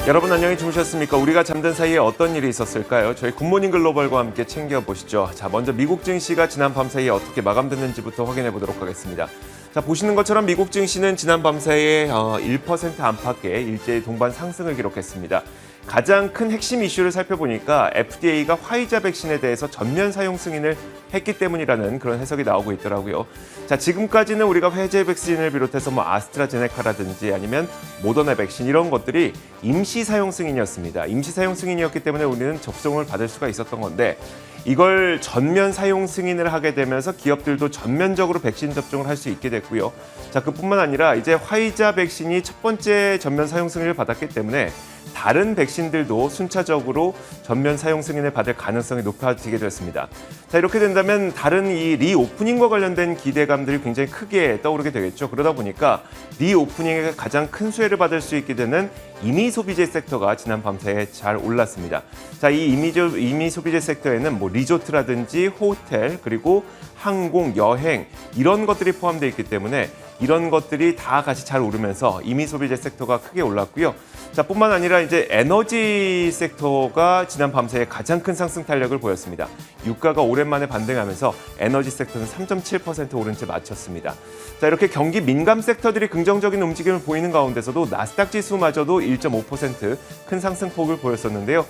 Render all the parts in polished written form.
여러분 안녕히 주무셨습니까? 우리가 잠든 사이에 어떤 일이 있었을까요? 저희 굿모닝 글로벌과 함께 챙겨보시죠. 자, 먼저 미국 증시가 지난 밤 사이에 어떻게 마감됐는지부터 확인해 보도록 하겠습니다. 자, 보시는 것처럼 미국 증시는 지난 밤 사이에 1% 안팎의 일제히 동반 상승을 기록했습니다. 가장 큰 핵심 이슈를 살펴보니까 FDA가 화이자 백신에 대해서 전면 사용 승인을 했기 때문이라는 그런 해석이 나오고 있더라고요. 자, 지금까지는 우리가 화이자 백신을 비롯해서 아스트라제네카라든지 아니면 모더나 백신 이런 것들이 임시 사용 승인이었습니다. 임시 사용 승인이었기 때문에 우리는 접종을 받을 수가 있었던 건데 이걸 전면 사용 승인을 하게 되면서 기업들도 전면적으로 백신 접종을 할 수 있게 됐고요. 자, 그뿐만 아니라 이제 화이자 백신이 첫 번째 전면 사용 승인을 받았기 때문에 다른 백신들도 순차적으로 전면 사용 승인을 받을 가능성이 높아지게 됐습니다. 자, 이렇게 된다면 다른 이 리오프닝과 관련된 기대감들이 굉장히 크게 떠오르게 되겠죠. 그러다 보니까 리오프닝에 가장 큰 수혜를 받을 수 있게 되는 임의 소비재 섹터가 지난 밤사이에 잘 올랐습니다. 자, 이 임의 소비재 섹터에는 리조트라든지 호텔 그리고 항공, 여행 이런 것들이 포함되어 있기 때문에 이런 것들이 다 같이 잘 오르면서 임의 소비재 sek터가 크게 올랐고요. 자, 뿐만 아니라 이제 에너지 섹터가 지난 밤사이에 가장 큰 상승 탄력을 보였습니다. 유가가 오랜만에 반등하면서 에너지 섹터는 3.7% 오른 채 마쳤습니다. 자, 이렇게 경기 민감 섹터들이 긍정적인 움직임을 보이는 가운데서도 나스닥 지수마저도 1.5% 큰 상승폭을 보였었는데요.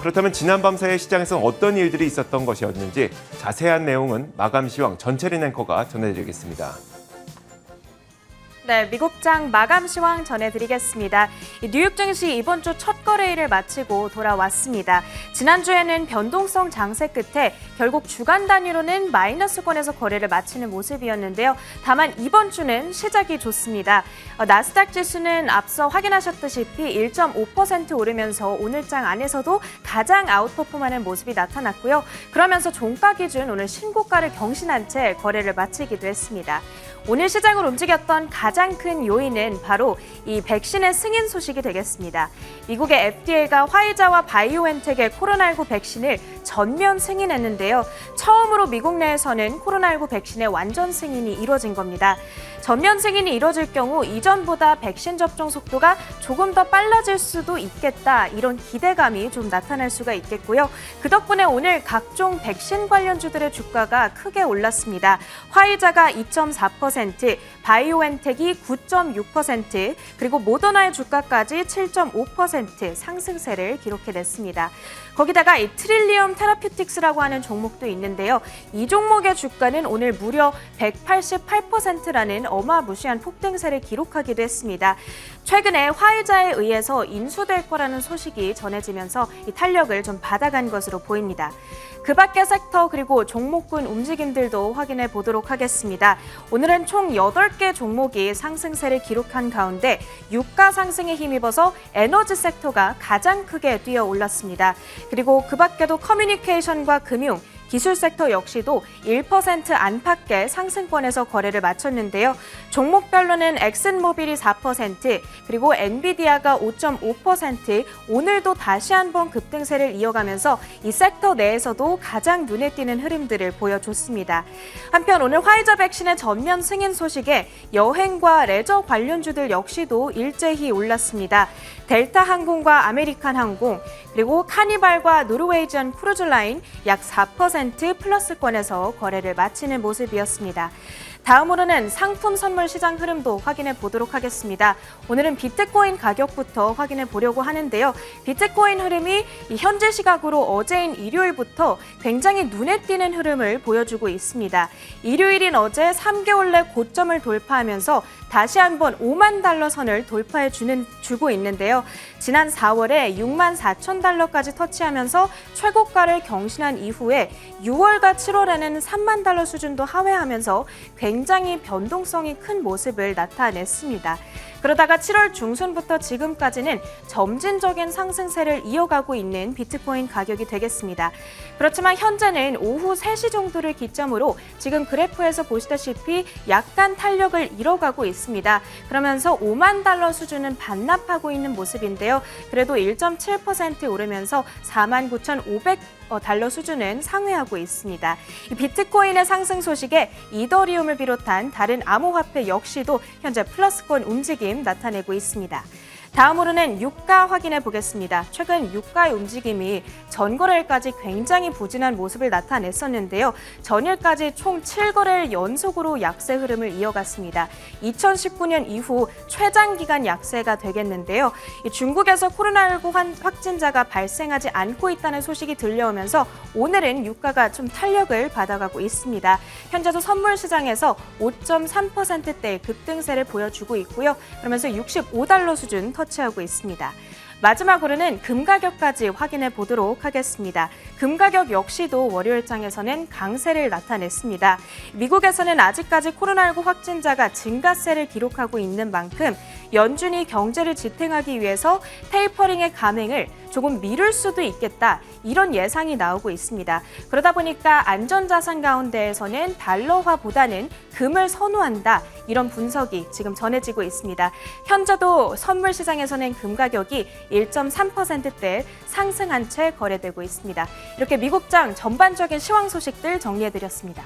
그렇다면 지난 밤 사이 시장에서 어떤 일들이 있었던 것이었는지 자세한 내용은 마감 시황 전채린 앵커가 전해드리겠습니다. 네, 미국장 마감 시황 전해드리겠습니다. 뉴욕 증시 이번 주 첫 거래일을 마치고 돌아왔습니다. 지난주에는 변동성 장세 끝에 결국 주간 단위로는 마이너스권에서 거래를 마치는 모습이었는데요. 다만 이번 주는 시작이 좋습니다. 나스닥 지수는 앞서 확인하셨다시피 1.5% 오르면서 오늘장 안에서도 가장 아웃퍼폼하는 모습이 나타났고요. 그러면서 종가 기준 오늘 신고가를 경신한 채 거래를 마치기도 했습니다. 오늘 시장을 움직였던 가장 큰 요인은 바로 이 백신의 승인 소식이 되겠습니다. 미국의 FDA가 화이자와 바이오엔텍의 코로나19 백신을 전면 승인했는데요. 처음으로 미국 내에서는 코로나19 백신의 완전 승인이 이루어진 겁니다. 전면 승인이 이뤄질 경우 이전보다 백신 접종 속도가 조금 더 빨라질 수도 있겠다. 이런 기대감이 좀 나타날 수가 있겠고요. 그 덕분에 오늘 각종 백신 관련주들의 주가가 크게 올랐습니다. 화이자가 2.4%, 바이오엔텍이 9.6%, 그리고 모더나의 주가까지 7.5% 상승세를 기록해냈습니다. 거기다가 이 트릴리움 테라퓨틱스라고 하는 종목도 있는데요. 이 종목의 주가는 오늘 무려 188%라는 어마무시한 폭등세를 기록하기도 했습니다. 최근에 화이자에 의해서 인수될 거라는 소식이 전해지면서 이 탄력을 좀 받아간 것으로 보입니다. 그 밖의 섹터 그리고 종목군 움직임들도 확인해 보도록 하겠습니다. 오늘은 총 8개 종목이 상승세를 기록한 가운데 유가 상승에 힘입어서 에너지 섹터가 가장 크게 뛰어 올랐습니다. 그리고 그 밖에도 커뮤니케이션과 금융, 기술 섹터 역시도 1% 안팎의 상승권에서 거래를 마쳤는데요. 종목별로는 엑슨모빌이 4%, 그리고 엔비디아가 5.5%, 오늘도 다시 한번 급등세를 이어가면서 이 섹터 내에서도 가장 눈에 띄는 흐름들을 보여줬습니다. 한편 오늘 화이자 백신의 전면 승인 소식에 여행과 레저 관련주들 역시도 일제히 올랐습니다. 델타 항공과 아메리칸 항공, 그리고 카니발과 노르웨이전 크루즈라인 약 4% 플러스권에서 거래를 마치는 모습이었습니다. 다음으로는 상품 선물 시장 흐름도 확인해 보도록 하겠습니다. 오늘은 비트코인 가격부터 확인해 보려고 하는데요. 비트코인 흐름이 현재 시각으로 어제인 일요일부터 굉장히 눈에 띄는 흐름을 보여주고 있습니다. 일요일인 어제 3개월 내 고점을 돌파하면서 다시 한번 5만 달러 선을 주고 있는데요. 지난 4월에 6만 4천 달러까지 터치하면서 최고가를 경신한 이후에 6월과 7월에는 3만 달러 수준도 하회하면서 굉장히 변동성이 큰 모습을 나타냈습니다. 그러다가 7월 중순부터 지금까지는 점진적인 상승세를 이어가고 있는 비트코인 가격이 되겠습니다. 그렇지만 현재는 오후 3시 정도를 기점으로 지금 그래프에서 보시다시피 약간 탄력을 잃어가고 있습니다. 그러면서 5만 달러 수준은 반납하고 있는 모습인데요. 그래도 1.7% 오르면서 49,500 달러 수준은 상회하고 있습니다. 이 비트코인의 상승 소식에 이더리움을 비롯한 다른 암호화폐 역시도 현재 플러스권 움직임 나타내고 있습니다. 다음으로는 유가 확인해 보겠습니다. 최근 유가의 움직임이 전거래일까지 굉장히 부진한 모습을 나타냈었는데요. 전일까지 총 7거래일 연속으로 약세 흐름을 이어갔습니다. 2019년 이후 최장기간 약세가 되겠는데요. 중국에서 코로나19 확진자가 발생하지 않고 있다는 소식이 들려오면서 오늘은 유가가 좀 탄력을 받아가고 있습니다. 현재도 선물 시장에서 5.3%대의 급등세를 보여주고 있고요. 그러면서 65달러 수준 터치하고 있습니다. 마지막으로는 금 가격까지 확인해 보도록 하겠습니다. 금 가격 역시도 월요일장에서는 강세를 나타냈습니다. 미국에서는 아직까지 코로나19 확진자가 증가세를 기록하고 있는 만큼 연준이 경제를 지탱하기 위해서 테이퍼링의 감행을 조금 미룰 수도 있겠다, 이런 예상이 나오고 있습니다. 그러다 보니까 안전자산 가운데에서는 달러화보다는 금을 선호한다, 이런 분석이 지금 전해지고 있습니다. 현재도 선물 시장에서는 금 가격이 1.3%대 상승한 채 거래되고 있습니다. 이렇게 미국장 전반적인 시황 소식들 정리해드렸습니다.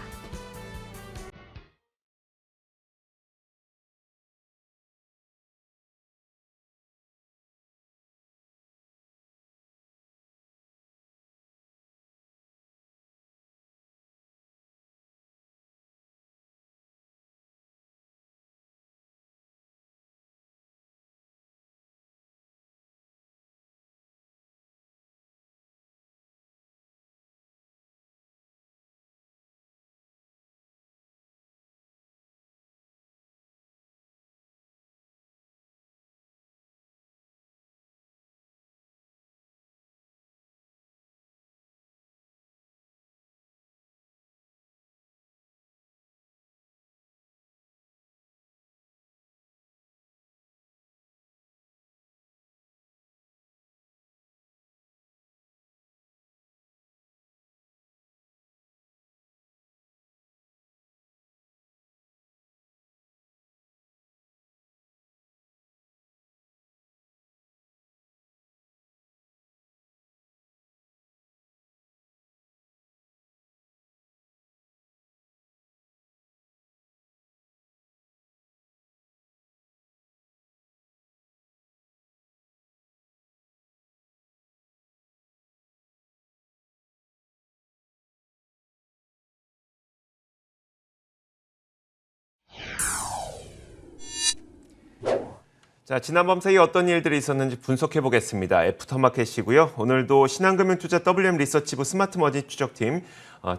자, 지난 밤 사이 어떤 일들이 있었는지 분석해 보겠습니다. 애프터마켓이고요. 오늘도 신한금융투자 WM 리서치부 스마트머니 추적팀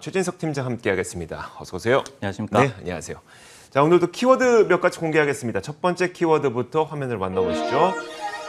최진석 팀장 함께하겠습니다. 어서 오세요. 안녕하십니까? 네, 안녕하세요. 자, 오늘도 키워드 몇 가지 공개하겠습니다. 첫 번째 키워드부터 화면을 만나보시죠.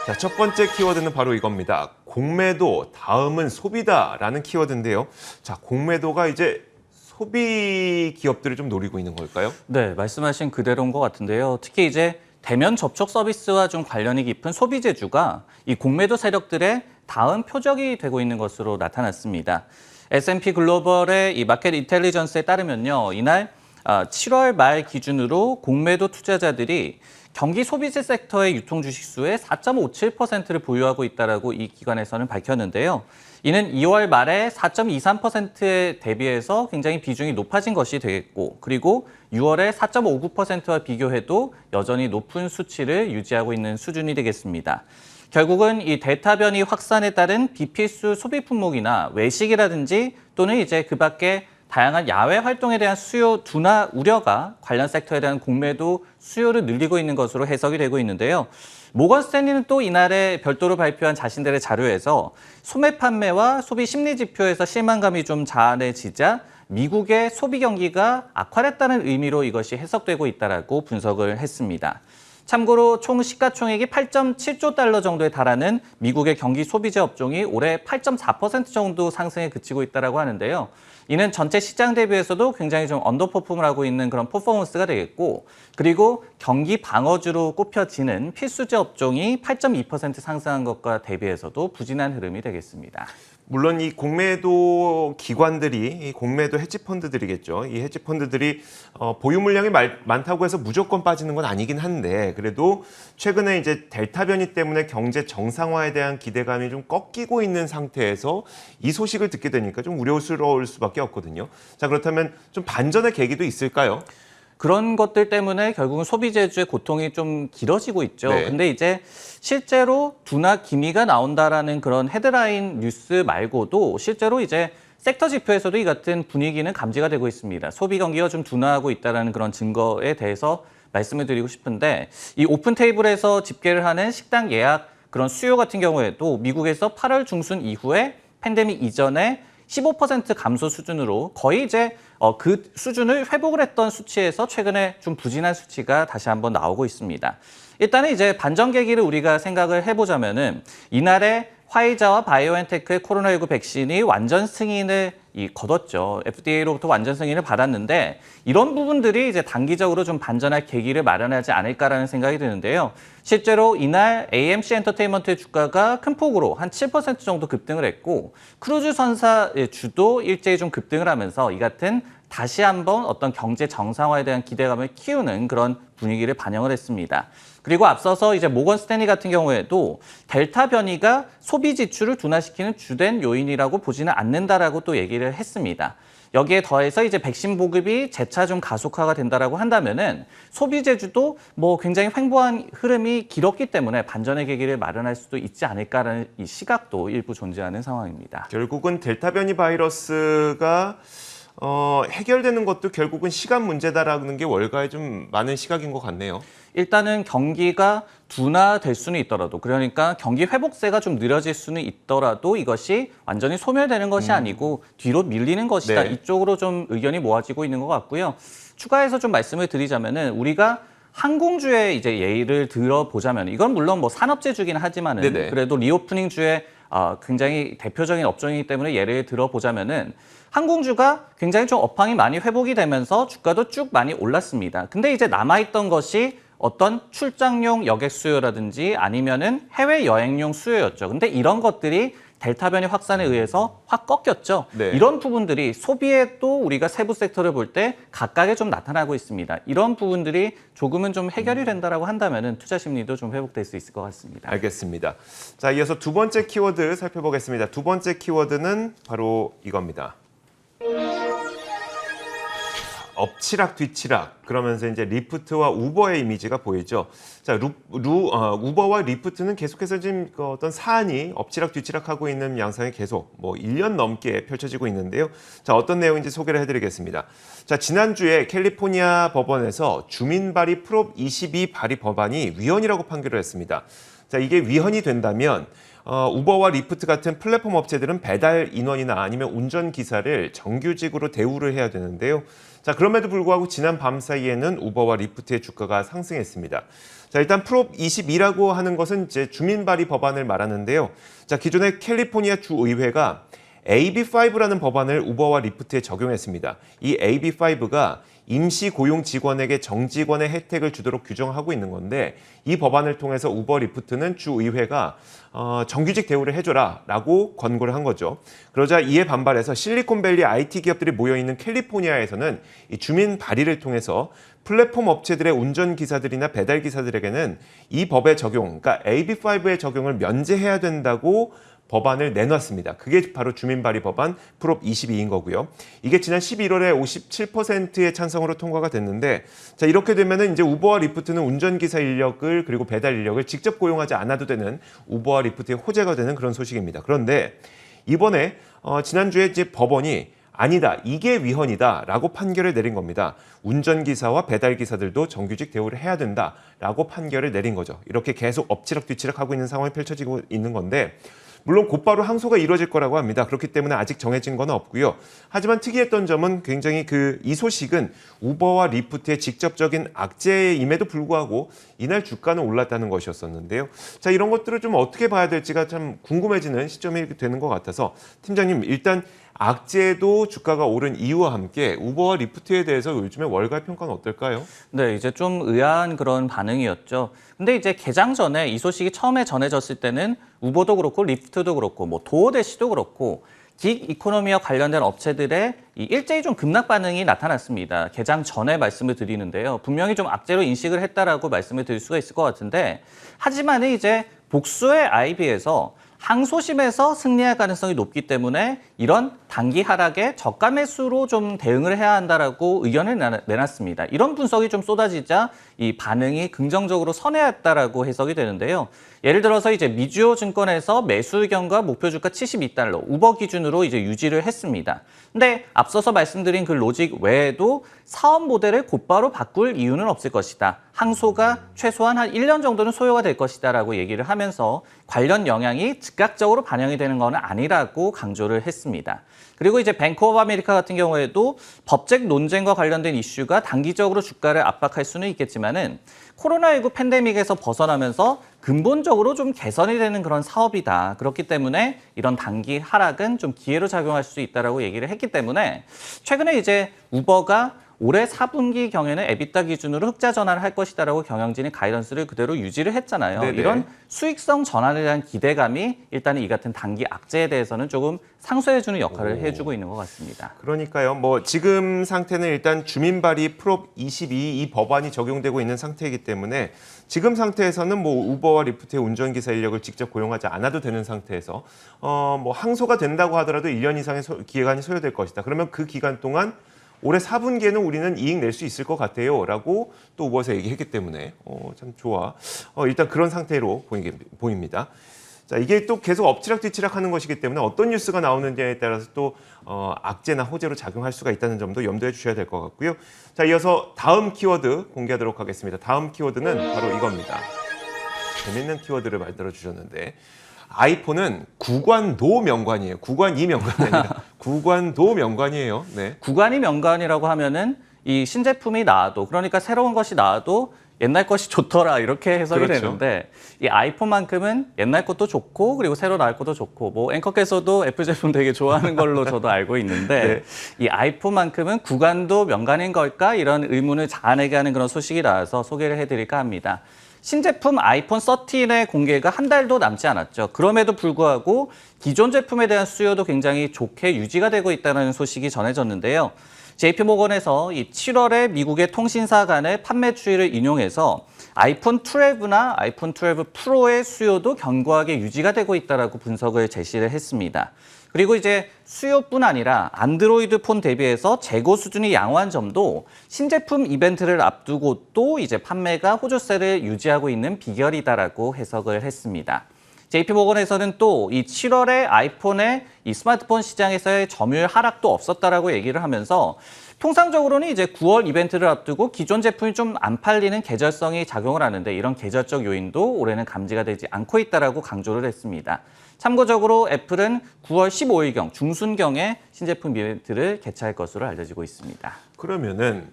자, 첫 번째 키워드는 바로 이겁니다. 공매도, 다음은 소비다라는 키워드인데요. 자, 공매도가 이제 소비 기업들을 좀 노리고 있는 걸까요? 네, 말씀하신 그대로인 것 같은데요. 특히 이제 대면 접촉 서비스와 좀 관련이 깊은 소비재주가 이 공매도 세력들의 다음 표적이 되고 있는 것으로 나타났습니다. S&P 글로벌의 이 마켓 인텔리전스에 따르면요, 이날 7월 말 기준으로 공매도 투자자들이 경기 소비재 섹터의 유통 주식수의 4.57%를 보유하고 있다라고 이 기관에서는 밝혔는데요. 이는 2월 말에 4.23%에 대비해서 굉장히 비중이 높아진 것이 되겠고, 그리고 6월에 4.59%와 비교해도 여전히 높은 수치를 유지하고 있는 수준이 되겠습니다. 결국은 이 델타 변이 확산에 따른 비필수 소비 품목이나 외식이라든지 또는 이제 그 밖에 다양한 야외 활동에 대한 수요 둔화 우려가 관련 섹터에 대한 공매도 수요를 늘리고 있는 것으로 해석이 되고 있는데요. 모건 스탠리는 또 이날에 별도로 발표한 자신들의 자료에서 소매 판매와 소비 심리 지표에서 실망감이 좀 자아내지자 미국의 소비 경기가 악화됐다는 의미로 이것이 해석되고 있다라고 분석을 했습니다. 참고로 총 시가총액이 8.7조 달러 정도에 달하는 미국의 경기 소비재 업종이 올해 8.4% 정도 상승에 그치고 있다고 하는데요. 이는 전체 시장 대비해서도 굉장히 좀 언더퍼폼을 하고 있는 그런 퍼포먼스가 되겠고, 그리고 경기 방어주로 꼽혀지는 필수재 업종이 8.2% 상승한 것과 대비해서도 부진한 흐름이 되겠습니다. 물론 이 공매도 기관들이, 이 공매도 헤지펀드들이겠죠. 이 헤지펀드들이 보유 물량이 많다고 해서 무조건 빠지는 건 아니긴 한데, 그래도 최근에 이제 델타 변이 때문에 경제 정상화에 대한 기대감이 좀 꺾이고 있는 상태에서 이 소식을 듣게 되니까 좀 우려스러울 수밖에 없거든요. 자, 그렇다면 좀 반전의 계기도 있을까요? 그런 것들 때문에 결국은 소비재주의 고통이 좀 길어지고 있죠. 네. 근데 이제 실제로 둔화 기미가 나온다라는 그런 헤드라인 뉴스 말고도 실제로 이제 섹터 지표에서도 이 같은 분위기는 감지가 되고 있습니다. 소비 경기가 좀 둔화하고 있다는 그런 증거에 대해서 말씀을 드리고 싶은데 이 오픈 테이블에서 집계를 하는 식당 예약 그런 수요 같은 경우에도 미국에서 8월 중순 이후에 팬데믹 이전에 15% 감소 수준으로 거의 이제 그 수준을 회복을 했던 수치에서 최근에 좀 부진한 수치가 다시 한번 나오고 있습니다. 일단은 이제 반전 계기를 우리가 생각을 해보자면은 이날에 화이자와 바이오엔테크의 코로나19 백신이 완전 승인을 거뒀죠. FDA로부터 완전 승인을 받았는데 이런 부분들이 이제 단기적으로 좀 반전할 계기를 마련하지 않을까라는 생각이 드는데요. 실제로 이날 AMC 엔터테인먼트의 주가가 큰 폭으로 한 7% 정도 급등을 했고 크루즈 선사의 주도 일제히 좀 급등을 하면서 이 같은 다시 한번 어떤 경제 정상화에 대한 기대감을 키우는 그런 분위기를 반영을 했습니다. 그리고 앞서서 이제 모건 스탠리 같은 경우에도 델타 변이가 소비 지출을 둔화시키는 주된 요인이라고 보지는 않는다라고 또 얘기를 했습니다. 여기에 더해서 이제 백신 보급이 재차 좀 가속화가 된다라고 한다면은 소비재주도 뭐 굉장히 횡보한 흐름이 길었기 때문에 반전의 계기를 마련할 수도 있지 않을까라는 이 시각도 일부 존재하는 상황입니다. 결국은 델타 변이 바이러스가 해결되는 것도 결국은 시간 문제다라는 게 월가에 좀 많은 시각인 것 같네요. 일단은 경기가 둔화될 수는 있더라도 그러니까 경기 회복세가 좀 느려질 수는 있더라도 이것이 완전히 소멸되는 것이 아니고 뒤로 밀리는 것이다. 네. 이쪽으로 좀 의견이 모아지고 있는 것 같고요. 추가해서 좀 말씀을 드리자면은 우리가 항공주의 이제 예를 들어보자면 이건 물론 뭐 산업재주긴 하지만은 네네. 그래도 리오프닝주의 굉장히 대표적인 업종이기 때문에 예를 들어보자면은 항공주가 굉장히 좀 업황이 많이 회복이 되면서 주가도 쭉 많이 올랐습니다. 근데 이제 남아있던 것이 어떤 출장용 여객 수요라든지 아니면은 해외 여행용 수요였죠. 근데 이런 것들이 델타 변이 확산에 의해서 확 꺾였죠. 네. 이런 부분들이 소비에 또 우리가 세부 섹터를 볼 때 각각에 좀 나타나고 있습니다. 이런 부분들이 조금은 좀 해결이 된다라고 한다면은 투자 심리도 좀 회복될 수 있을 것 같습니다. 알겠습니다. 자, 이어서 두 번째 키워드 살펴보겠습니다. 두 번째 키워드는 바로 이겁니다. 엎치락 뒤치락 그러면서 이제 리프트와 우버의 이미지가 보이죠. 자, 우버와 리프트는 계속해서 지금 어떤 사안이 엎치락 뒤치락 하고 있는 양상이 계속 뭐 1년 넘게 펼쳐지고 있는데요. 자, 어떤 내용인지 소개를 해드리겠습니다. 자, 지난주에 캘리포니아 법원에서 주민 발의 프롭 22 발의 법안이 위헌이라고 판결을 했습니다. 자, 이게 위헌이 된다면 우버와 리프트 같은 플랫폼 업체들은 배달 인원이나 아니면 운전 기사를 정규직으로 대우를 해야 되는데요. 자, 그럼에도 불구하고 지난 밤 사이에는 우버와 리프트의 주가가 상승했습니다. 자, 일단 프롭 22라고 하는 것은 이제 주민 발의 법안을 말하는데요. 자, 기존의 캘리포니아 주의회가 AB5라는 법안을 우버와 리프트에 적용했습니다. 이 AB5가 임시 고용 직원에게 정직원의 혜택을 주도록 규정하고 있는 건데 이 법안을 통해서 우버 리프트는 주의회가 정규직 대우를 해줘라라고 권고를 한 거죠. 그러자 이에 반발해서 실리콘밸리 IT 기업들이 모여있는 캘리포니아에서는 이 주민 발의를 통해서 플랫폼 업체들의 운전기사들이나 배달기사들에게는 이 법의 적용, 그러니까 AB5의 적용을 면제해야 된다고 법안을 내놨습니다. 그게 바로 주민발의 법안 프롭 22인 거고요. 이게 지난 11월에 57%의 찬성으로 통과가 됐는데, 자, 이렇게 되면은 이제 우버와 리프트는 운전기사 인력을 그리고 배달 인력을 직접 고용하지 않아도 되는 우버와 리프트의 호재가 되는 그런 소식입니다. 그런데 이번에 지난주에 이제 법원이 아니다, 이게 위헌이다라고 판결을 내린 겁니다. 운전기사와 배달기사들도 정규직 대우를 해야 된다라고 판결을 내린 거죠. 이렇게 계속 엎치락 뒤치락 하고 있는 상황이 펼쳐지고 있는 건데, 물론 곧바로 항소가 이루어질 거라고 합니다. 그렇기 때문에 아직 정해진 건 없고요. 하지만 특이했던 점은 굉장히 이 소식은 우버와 리프트의 직접적인 악재임에도 불구하고 이날 주가는 올랐다는 것이었었는데요. 자, 이런 것들을 좀 어떻게 봐야 될지가 참 궁금해지는 시점이 되는 것 같아서 팀장님, 일단 악재도 주가가 오른 이유와 함께 우버와 리프트에 대해서 요즘에 월가 평가는 어떨까요? 네, 이제 좀 의아한 그런 반응이었죠. 근데 이제 개장 전에 이 소식이 처음에 전해졌을 때는 우버도 그렇고 리프트도 그렇고 뭐 도어대시도 그렇고 긱 이코노미와 관련된 업체들의 이 일제히 좀 급락 반응이 나타났습니다. 개장 전에 말씀을 드리는데요. 분명히 좀 악재로 인식을 했다라고 말씀을 드릴 수가 있을 것 같은데, 하지만 이제 복수의 IB에서 항소심에서 승리할 가능성이 높기 때문에 이런 단기 하락에 저가 매수로 좀 대응을 해야 한다라고 의견을 내놨습니다. 이런 분석이 좀 쏟아지자 이 반응이 긍정적으로 선회했다라고 해석이 되는데요. 예를 들어서 이제 미주호 증권에서 매수 의견과 목표 주가 72달러, 우버 기준으로 이제 유지를 했습니다. 근데 앞서서 말씀드린 그 로직 외에도 사업 모델을 곧바로 바꿀 이유는 없을 것이다. 항소가 최소한 한 1년 정도는 소요가 될 것이다라고 얘기를 하면서 관련 영향이 즉각적으로 반영이 되는 건 아니라고 강조를 했습니다. 그리고 이제 뱅크 오브 아메리카 같은 경우에도 법적 논쟁과 관련된 이슈가 단기적으로 주가를 압박할 수는 있겠지만은 코로나19 팬데믹에서 벗어나면서 근본적으로 좀 개선이 되는 그런 사업이다. 그렇기 때문에 이런 단기 하락은 좀 기회로 작용할 수 있다라고 얘기를 했기 때문에 최근에 이제 우버가 올해 4분기 경에는 에비타 기준으로 흑자 전환을 할 것이다라고 경영진이 가이던스를 그대로 유지를 했잖아요. 네네. 이런 수익성 전환에 대한 기대감이 일단은 이 같은 단기 악재에 대해서는 조금 상쇄해주는 역할을 해주고 있는 것 같습니다. 그러니까요. 뭐 지금 상태는 일단 주민발의 프롭 22 이 법안이 적용되고 있는 상태이기 때문에 지금 상태에서는 뭐 우버와 리프트의 운전기사 인력을 직접 고용하지 않아도 되는 상태에서 뭐 항소가 된다고 하더라도 1년 이상의 기간이 소요될 것이다. 그러면 그 기간 동안 올해 4분기에는 우리는 이익 낼 수 있을 것 같아요. 라고 또 우버에서 얘기했기 때문에 참 좋아. 일단 그런 상태로 보입니다. 자, 이게 또 계속 엎치락뒤치락 하는 것이기 때문에 어떤 뉴스가 나오는지에 따라서 또 악재나 호재로 작용할 수가 있다는 점도 염두에 주셔야 될 것 같고요. 자, 이어서 다음 키워드 공개하도록 하겠습니다. 다음 키워드는 바로 이겁니다. 재밌는 키워드를 만들어 주셨는데 아이폰은 구관도 명관이에요. 구관이 명관이 아니라 구관도 명관이에요. 네. 구간이 명관이라고 하면은 이 신제품이 나와도 그러니까 새로운 것이 나와도 옛날 것이 좋더라 이렇게 해석이 그렇죠. 되는데 이 아이폰만큼은 옛날 것도 좋고 그리고 새로 나올 것도 좋고 뭐 앵커께서도 애플 제품 되게 좋아하는 걸로 저도 알고 있는데 이 아이폰만큼은 구간도 명관인 걸까 이런 의문을 자아내게 하는 그런 소식이 나와서 소개를 해드릴까 합니다. 신제품 아이폰 13의 공개가 한 달도 남지 않았죠. 그럼에도 불구하고 기존 제품에 대한 수요도 굉장히 좋게 유지가 되고 있다는 소식이 전해졌는데요. JP모건에서 이 7월에 미국의 통신사 간의 판매 추이를 인용해서 아이폰 12나 아이폰 12 프로의 수요도 견고하게 유지가 되고 있다라고 분석을 제시를 했습니다. 그리고 이제 수요뿐 아니라 안드로이드 폰 대비해서 재고 수준이 양호한 점도 신제품 이벤트를 앞두고 또 이제 판매가 호조세를 유지하고 있는 비결이다라고 해석을 했습니다. JP모건에서는 또 이 7월에 아이폰의 이 스마트폰 시장에서의 점유율 하락도 없었다라고 얘기를 하면서 통상적으로는 이제 9월 이벤트를 앞두고 기존 제품이 좀 안 팔리는 계절성이 작용을 하는데 이런 계절적 요인도 올해는 감지가 되지 않고 있다라고 강조를 했습니다. 참고적으로 애플은 9월 15일경 중순경에 신제품 이벤트를 개최할 것으로 알려지고 있습니다. 그러면은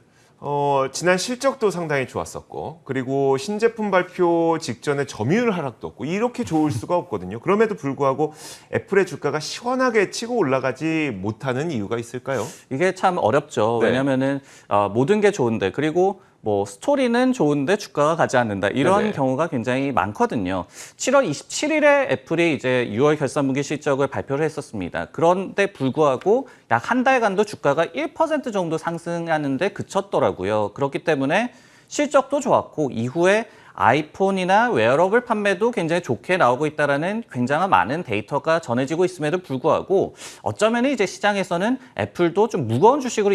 지난 실적도 상당히 좋았었고 그리고 신제품 발표 직전에 점유율 하락도 없고 이렇게 좋을 수가 없거든요. 그럼에도 불구하고 애플의 주가가 시원하게 치고 올라가지 못하는 이유가 있을까요? 이게 참 어렵죠. 네. 왜냐하면은 모든 게 좋은데 그리고 뭐 스토리는 좋은데 주가가 가지 않는다 이런 네네. 경우가 굉장히 많거든요. 7월 27일에 애플이 이제 6월 결산분기 실적을 발표를 했었습니다. 그런데 불구하고 약 한 달간도 주가가 1% 정도 상승하는데 그쳤더라고요. 그렇기 때문에 실적도 좋았고 이후에 아이폰이나 웨어러블 판매도 굉장히 좋게 나오고 있다라는 굉장히 많은 데이터가 전해지고 있음에도 불구하고 어쩌면 이제 시장에서는 애플도 좀 무거운 주식으로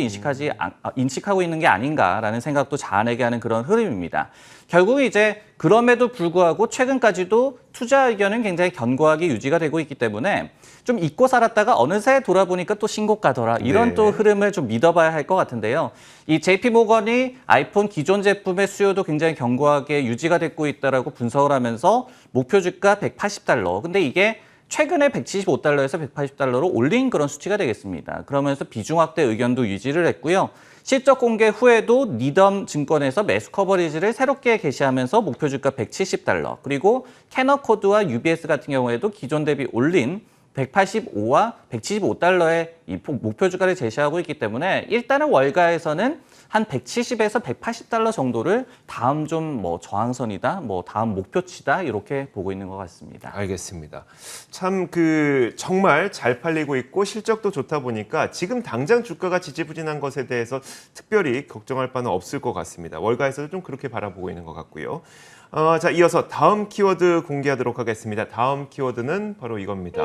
인식하고 있는 게 아닌가라는 생각도 자아내게 하는 그런 흐름입니다. 결국 이제 그럼에도 불구하고 최근까지도 투자 의견은 굉장히 견고하게 유지가 되고 있기 때문에 좀 잊고 살았다가 어느새 돌아보니까 또 신고가더라. 이런 네. 또 흐름을 좀 믿어봐야 할 것 같은데요. 이 JP모건이 아이폰 기존 제품의 수요도 굉장히 견고하게 유지가 되고 있다라고 분석을 하면서 목표 주가 180달러. 근데 이게 최근에 175달러에서 180달러로 올린 그런 수치가 되겠습니다. 그러면서 비중 확대 의견도 유지를 했고요. 실적 공개 후에도 니덤 증권에서 매수 커버리지를 새롭게 게시하면서 목표 주가 170달러. 그리고 캐너코드와 UBS 같은 경우에도 기존 대비 올린 185와 175달러의 이 목표 주가를 제시하고 있기 때문에 일단은 월가에서는 한 170에서 180달러 정도를 다음 좀 뭐 저항선이다, 뭐 다음 목표치다 이렇게 보고 있는 것 같습니다. 알겠습니다. 참 정말 잘 팔리고 있고 실적도 좋다 보니까 지금 당장 주가가 지지부진한 것에 대해서 특별히 걱정할 바는 없을 것 같습니다. 월가에서도 좀 그렇게 바라보고 있는 것 같고요. 자, 이어서 다음 키워드 공개하도록 하겠습니다. 다음 키워드는 바로 이겁니다.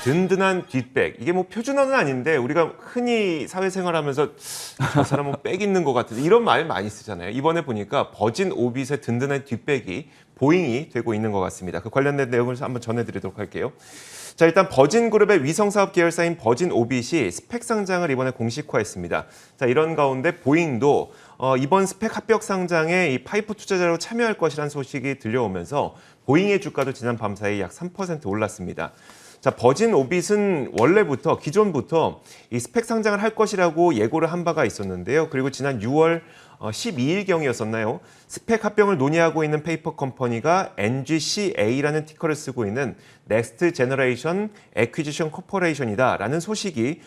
든든한 뒷백. 이게 뭐 표준어는 아닌데 우리가 흔히 사회생활하면서 저 사람은 백 있는 것 같은 이런 말 많이 쓰잖아요. 이번에 보니까 버진 오빗의 든든한 뒷백이 보잉이 되고 있는 것 같습니다. 그 관련된 내용을 한번 전해드리도록 할게요. 자, 일단 버진그룹의 위성사업 계열사인 버진 오빗이 스펙 상장을 이번에 공식화했습니다. 자, 이런 가운데 보잉도 이번 스펙 합격 상장에 이 파이프 투자자로 참여할 것이라는 소식이 들려오면서 보잉의 주가도 지난 밤 사이 약 3% 올랐습니다. 자, 버진 오빗은 원래부터 기존부터 이 스펙 상장을 할 것이라고 예고를 한 바가 있었는데요. 그리고 지난 6월 12일경이었었나요? 스펙 합병을 논의하고 있는 페이퍼 컴퍼니가 NGCA라는 티커를 쓰고 있는 넥스트 제너레이션 애퀴지션 코퍼레이션이다라는 소식이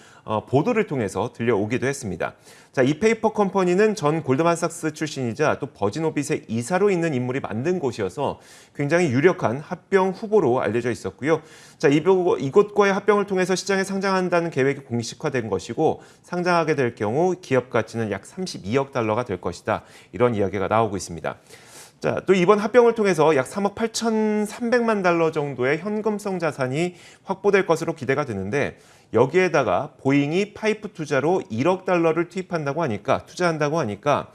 보도를 통해서 들려오기도 했습니다. 자, 이 페이퍼 컴퍼니는 전 골드만삭스 출신이자 또 버진 오빗의 이사로 있는 인물이 만든 곳이어서 굉장히 유력한 합병 후보로 알려져 있었고요. 자, 이곳과의 합병을 통해서 시장에 상장한다는 계획이 공식화된 것이고 상장하게 될 경우 기업 가치는 약 32억 달러가 될 것이다. 이런 이야기가 나오고 있습니다. 자, 또 이번 합병을 통해서 약 3억 8,300만 달러 정도의 현금성 자산이 확보될 것으로 기대가 되는데 여기에다가 보잉이 파이프 투자로 1억 달러를 투자한다고 하니까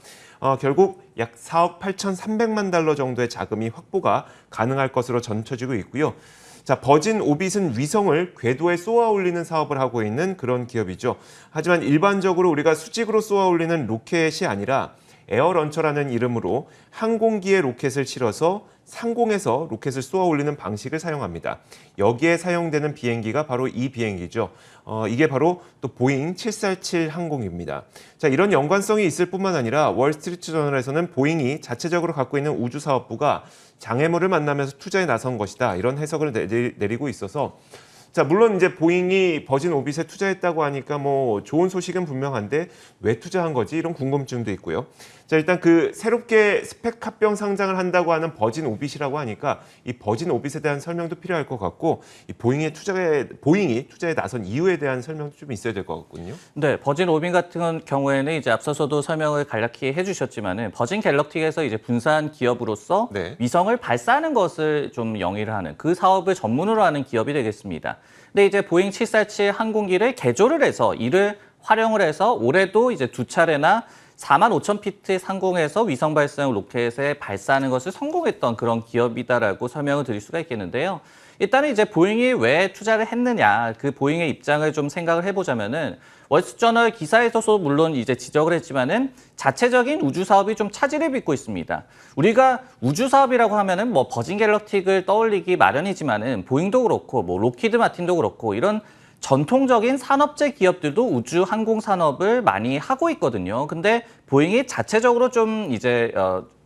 결국 약 4억 8,300만 달러 정도의 자금이 확보가 가능할 것으로 전쳐지고 있고요. 자, 버진 오빗은 위성을 궤도에 쏘아 올리는 사업을 하고 있는 그런 기업이죠. 하지만 일반적으로 우리가 수직으로 쏘아 올리는 로켓이 아니라 에어런처라는 이름으로 항공기에 로켓을 실어서 상공에서 로켓을 쏘아 올리는 방식을 사용합니다. 여기에 사용되는 비행기가 바로 이 비행기죠. 이게 바로 또 보잉 747 항공기입니다. 자, 이런 연관성이 있을 뿐만 아니라 월스트리트 저널에서는 보잉이 자체적으로 갖고 있는 우주 사업부가 장애물을 만나면서 투자에 나선 것이다. 이런 해석을 내리고 있어서 자, 물론 이제 보잉이 버진 오빗에 투자했다고 하니까 뭐 좋은 소식은 분명한데 왜 투자한 거지? 이런 궁금증도 있고요. 자, 일단 그 새롭게 스펙 합병 상장을 한다고 하는 버진 오빗이라고 하니까 이 버진 오빗에 대한 설명도 필요할 것 같고 이 보잉이 투자에 나선 이유에 대한 설명도 좀 있어야 될 것 같군요. 네, 버진 오빗 같은 경우에는 이제 앞서서도 설명을 간략히 해주셨지만은 버진 갤럭틱에서 이제 분산 기업으로서 네. 위성을 발사하는 것을 좀 영위를 하는 그 사업을 전문으로 하는 기업이 되겠습니다. 근데 이제 보잉 747 항공기를 개조를 해서 이를 활용을 해서 올해도 이제 2차례나 45,000피트 상공에서 위성 발사용 로켓에 발사하는 것을 성공했던 그런 기업이다라고 설명을 드릴 수가 있겠는데요. 일단은 이제 보잉이 왜 투자를 했느냐, 그 보잉의 입장을 좀 생각을 해보자면은 월스트리트저널 기사에서도 물론 이제 지적을 했지만은 자체적인 우주 사업이 좀 차질을 빚고 있습니다. 우리가 우주 사업이라고 하면은 뭐 버진 갤럭틱을 떠올리기 마련이지만은 보잉도 그렇고 뭐 로키드 마틴도 그렇고 이런 전통적인 산업재 기업들도 우주 항공 산업을 많이 하고 있거든요. 근데 보잉이 자체적으로 좀 이제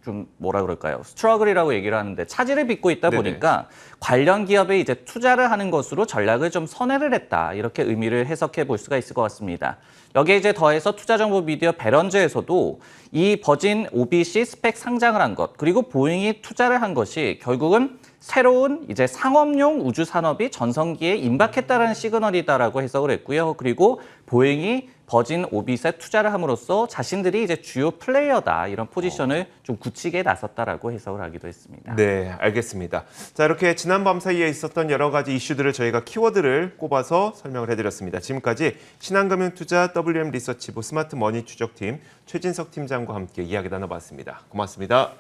좀 뭐라 그럴까요? 스트러글이라고 얘기를 하는데 차질을 빚고 있다 보니까 관련 기업에 이제 투자를 하는 것으로 전략을 좀 선회를 했다. 이렇게 의미를 해석해 볼 수가 있을 것 같습니다. 여기에 이제 더해서 투자정보 미디어 베런즈에서도 이 버진 오빗이 스펙 상장을 한 것, 그리고 보잉이 투자를 한 것이 결국은 새로운 이제 상업용 우주 산업이 전성기에 임박했다라는 시그널이다라고 해석을 했고요. 그리고 보잉이 버진 오빗에 투자를 함으로써 자신들이 이제 주요 플레이어다 이런 포지션을 좀 굳히게 나섰다라고 해석을 하기도 했습니다. 네, 알겠습니다. 자, 이렇게 지난 밤 사이에 있었던 여러 가지 이슈들을 저희가 키워드를 꼽아서 설명을 해드렸습니다. 지금까지 신한금융투자 WM 리서치부 스마트머니 추적팀 최진석 팀장과 함께 이야기 나눠봤습니다. 고맙습니다.